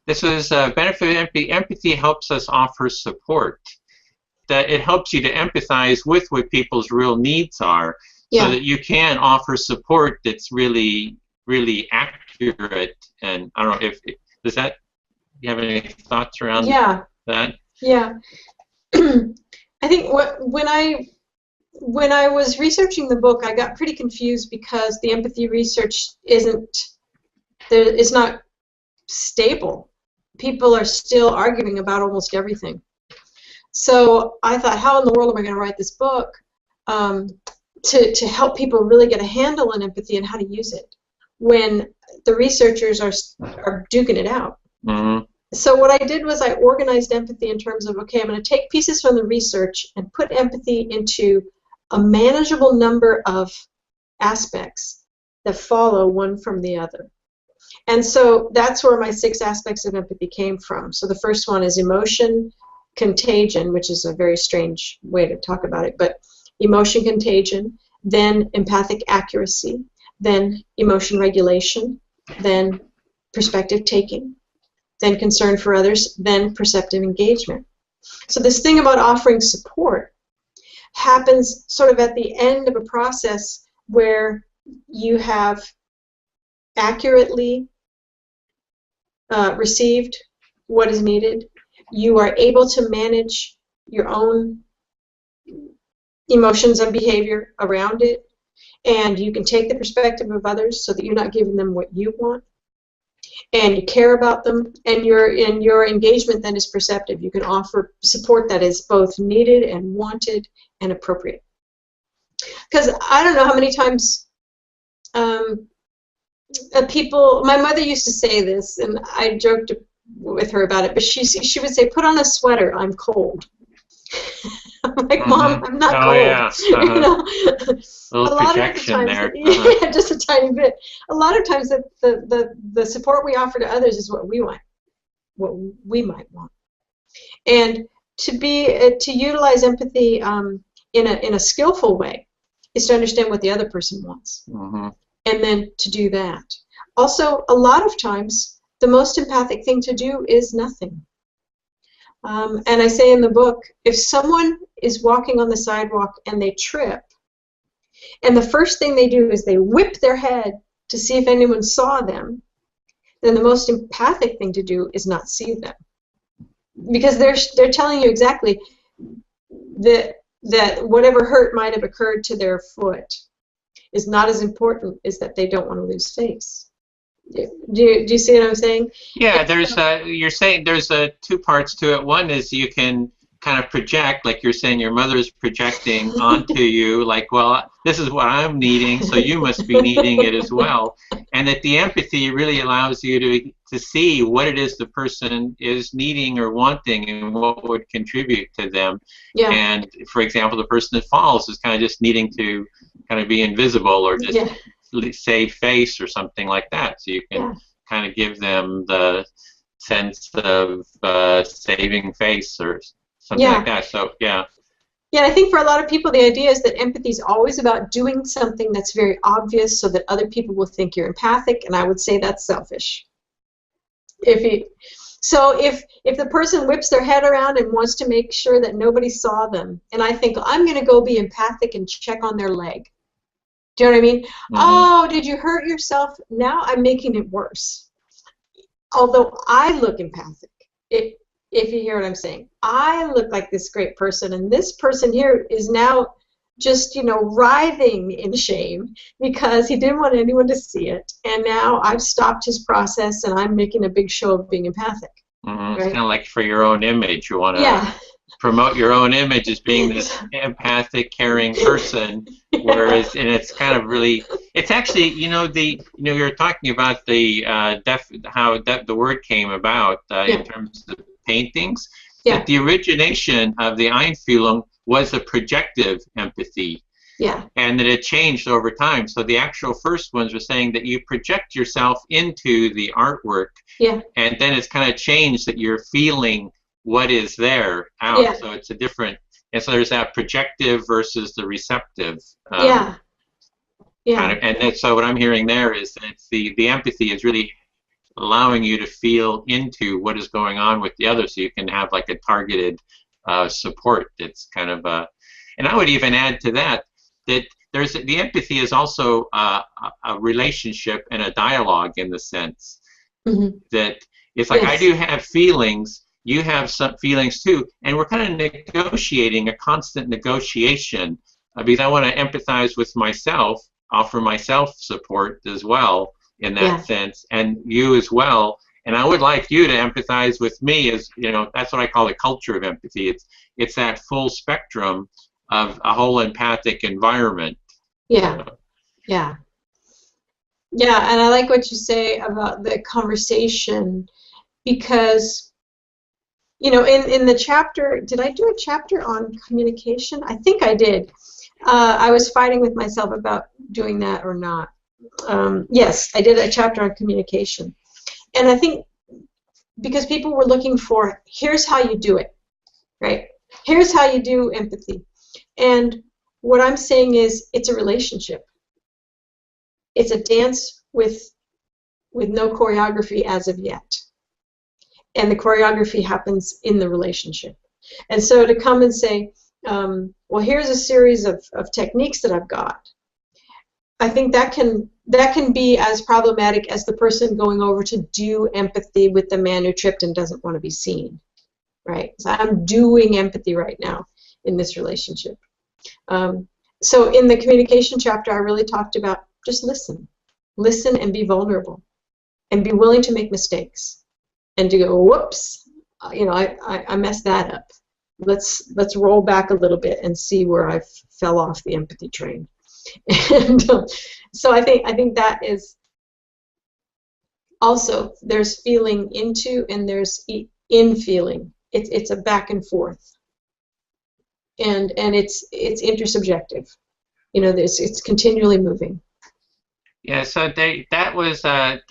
This is benefit of empathy. Empathy helps us offer support. That it helps you to empathize with what people's real needs are, so Yeah. that you can offer support that's really, really accurate. And I don't know if does that. You have any thoughts around Yeah. that? Yeah. I think when I was researching the book, I got pretty confused because the empathy research isn't there. It's not stable. People are still arguing about almost everything. So I thought, how in the world am I going to write this book to help people really get a handle on empathy and how to use it when the researchers are duking it out? Mm-hmm. So what I did was I organized empathy in terms of, okay, I'm going to take pieces from the research and put empathy into a manageable number of aspects that follow one from the other. And so that's where my 6 aspects of empathy came from. So the first one is emotion contagion, which is a very strange way to talk about it, but emotion contagion, then empathic accuracy, then emotion regulation, then perspective taking, then concern for others, then perceptive engagement. So this thing about offering support happens sort of at the end of a process where you have accurately received what is needed. You are able to manage your own emotions and behavior around it, and you can take the perspective of others so that you're not giving them what you want, and you care about them, and your engagement then is perceptive. You can offer support that is both needed and wanted and appropriate. Because I don't know how many times people, my mother used to say this, and I joked with her about it, but she would say, put on a sweater, I'm cold. I'm like, Mom, I'm not Oh cold. yeah, You know? a little A lot of the projection times, there. yeah, just a tiny bit. A lot of times the support we offer to others is what we want, what we might want. And to utilize empathy in a skillful way is to understand what the other person wants, and then to do that. Also, a lot of times, the most empathic thing to do is nothing. And I say in the book, if someone is walking on the sidewalk and they trip, and the first thing they do is they whip their head to see if anyone saw them, then the most empathic thing to do is not see them. Because they're telling you exactly that whatever hurt might have occurred to their foot is not as important as that they don't want to lose face. Do you see what I'm saying? Yeah, you're saying there's 2 parts to it. One is you can kind of project, like you're saying your mother is projecting onto you, like, well, this is what I'm needing, so you must be needing it as well. And that the empathy really allows you to see what it is the person is needing or wanting and what would contribute to them. Yeah. And, for example, the person that falls is kind of just needing to kind of be invisible or just save face or something like that. So you can kind of give them the sense of saving face or something like that. So, yeah. Yeah, I think for a lot of people, the idea is that empathy is always about doing something that's very obvious so that other people will think you're empathic, and I would say that's selfish. If the person whips their head around and wants to make sure that nobody saw them, and I think, I'm going to go be empathic and check on their leg. Do you know what I mean? Oh, did you hurt yourself? Now I'm making it worse. Although I look empathic, if you hear what I'm saying. I look like this great person, and this person here is now just, writhing in shame because he didn't want anyone to see it. And now I've stopped his process, and I'm making a big show of being empathic. Right? It's kind of like for your own image. You want to promote your own image as being this empathic, caring person. Whereas, and it's kind of really, it's actually, you were talking about the how the word came about in terms of paintings. That the origination of the Einfühlung was a projective empathy. Yeah. And that it changed over time. So the actual first ones were saying that you project yourself into the artwork. Yeah. And then it's kind of changed that you're feeling what is there out. Yeah. So it's a different, and so there's that projective versus the receptive. Yeah. Kind of, and so what I'm hearing there is that it's the empathy is really allowing you to feel into what is going on with the other, so you can have like a targeted support. It's kind of and I would even add to that that there's the empathy is also a relationship and a dialogue, in the sense that it's like, I do have feelings, you have some feelings too, and we're kind of negotiating, a constant negotiation, because I want to empathize with myself, offer myself support as well in that sense, and you as well. And I would like you to empathize with me, as you know. That's what I call the culture of empathy. It's that full spectrum of a whole empathic environment. Yeah, yeah, yeah. And I like what you say about the conversation, because, you know, in the chapter, did I do a chapter on communication? I think I did. I was fighting with myself about doing that or not. Yes, I did a chapter on communication. And I think because people were looking for, here's how you do it, right? Here's how you do empathy. And what I'm saying is, it's a relationship. It's a dance with no choreography as of yet. And the choreography happens in the relationship. And so to come and say, well, here's a series of techniques that I've got, I think that can be as problematic as the person going over to do empathy with the man who tripped and doesn't want to be seen, right? So I'm doing empathy right now in this relationship. So in the communication chapter, I really talked about just listen and be vulnerable, and be willing to make mistakes, and to go, whoops, you know, I messed that up. Let's roll back a little bit and see where I fell off the empathy train. And so I think that is also, there's feeling into, and there's in feeling. It's a back and forth, and it's intersubjective. You know, it's continually moving. Yeah, so that was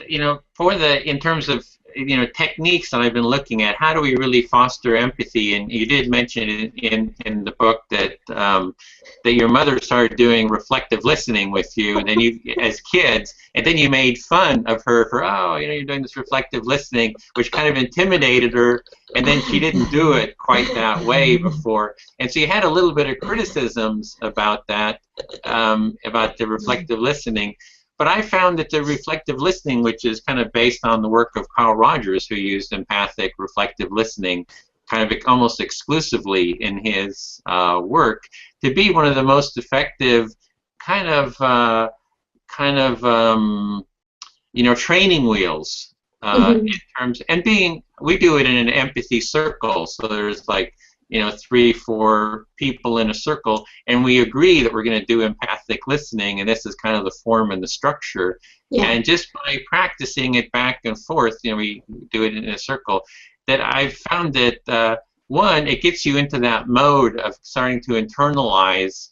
you know, in terms of, you know, techniques that I've been looking at, how do we really foster empathy? And you did mention in the book that that your mother started doing reflective listening with you, and then you, as kids, and then you made fun of her for, oh, you know, you're doing this reflective listening, which kind of intimidated her, and then she didn't do it quite that way before, and so you had a little bit of criticisms about that, about the reflective listening. But I found that the reflective listening, which is kind of based on the work of Carl Rogers, who used empathic reflective listening kind of almost exclusively in his work, to be one of the most effective kind of you know, training wheels in terms, and we do it in an empathy circle. So there's like, you know, 3-4 people in a circle, and we agree that we're going to do empathic listening, and this is kind of the form and the structure. Yeah. And just by practicing it back and forth, you know, we do it in a circle, that I've found that one, it gets you into that mode of starting to internalize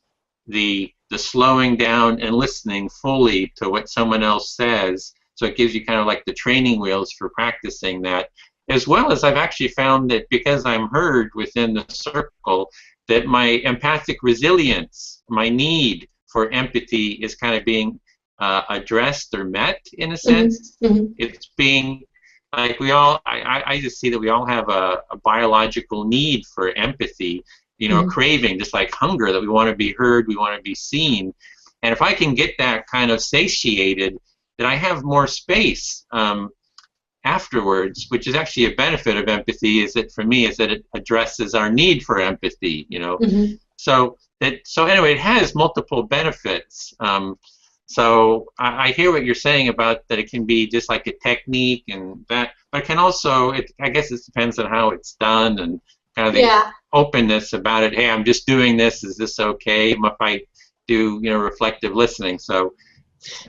the slowing down and listening fully to what someone else says. So it gives you kind of like the training wheels for practicing that. As well as I've actually found that because I'm heard within the circle, that my empathic resilience, my need for empathy, is kind of being addressed or met in a sense. It's being, like, we all, I just see that we all have a biological need for empathy, you know, craving, just like hunger, that we want to be heard, we want to be seen. And if I can get that kind of satiated, then I have more space afterwards, which is actually a benefit of empathy, is that for me is that it addresses our need for empathy, you know. So anyway, it has multiple benefits. So I hear what you're saying about that it can be just like a technique and that, but it can also, I guess it depends on how it's done and kind of the openness about it. Hey, I'm just doing this. Is this okay? If I do, you know, reflective listening. So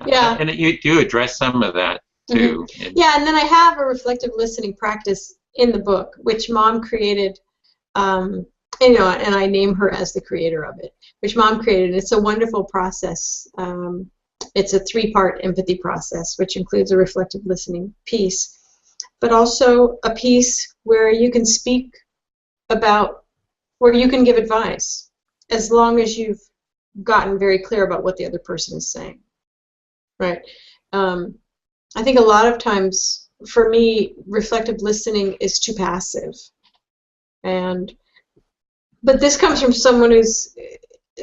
and you do address some of that too. Yeah, and then I have a reflective listening practice in the book, which Mom created, and, you know, and I name her as the creator of it, which Mom created. It's a wonderful process. It's a 3-part empathy process, which includes a reflective listening piece, but also a piece where you can speak about, where you can give advice, as long as you've gotten very clear about what the other person is saying, right? I think a lot of times for me, reflective listening is too passive. But this comes from someone who's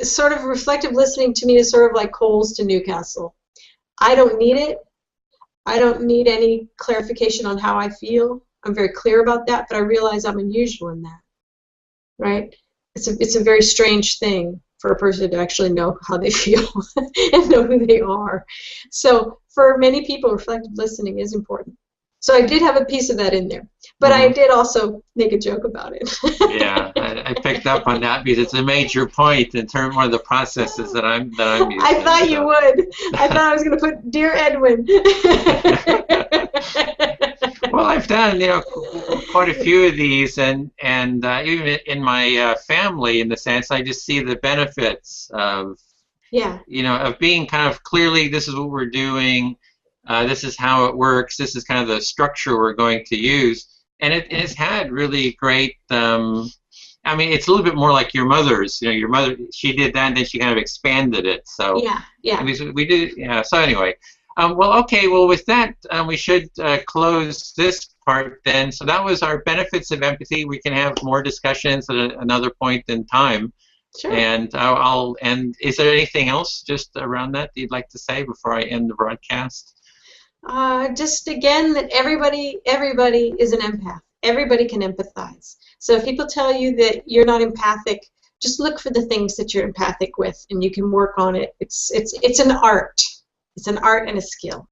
sort of reflective listening to me is sort of like coals to Newcastle. I don't need it. I don't need any clarification on how I feel. I'm very clear about that, but I realize I'm unusual in that, right? It's a very strange thing for a person to actually know how they feel and know who they are. So for many people, reflective listening is important. So I did have a piece of that in there, but I did also make a joke about it. Yeah, I picked up on that because it's a major point in terms of one of the processes that I'm using. I thought you would. I thought I was going to put Dear Edwin. Well, I've done quite a few of these, and even in my family, in the sense, I just see the benefits of of being kind of clearly, this is what we're doing. This is how it works. This is kind of the structure we're going to use, and it's had really great. I mean, it's a little bit more like your mother's. Your mother, she did that, and then she kind of expanded it. So yeah. I mean, we do. Yeah. So anyway, well, okay. Well, with that, we should close this part then. So that was our benefits of empathy. We can have more discussions at another point in time. Sure. And I'll end. Is there anything else just around that you'd like to say before I end the broadcast? Just again that everybody is an empath. Everybody can empathize. So if people tell you that you're not empathic, just look for the things that you're empathic with, and you can work on it. It's an art. It's an art and a skill.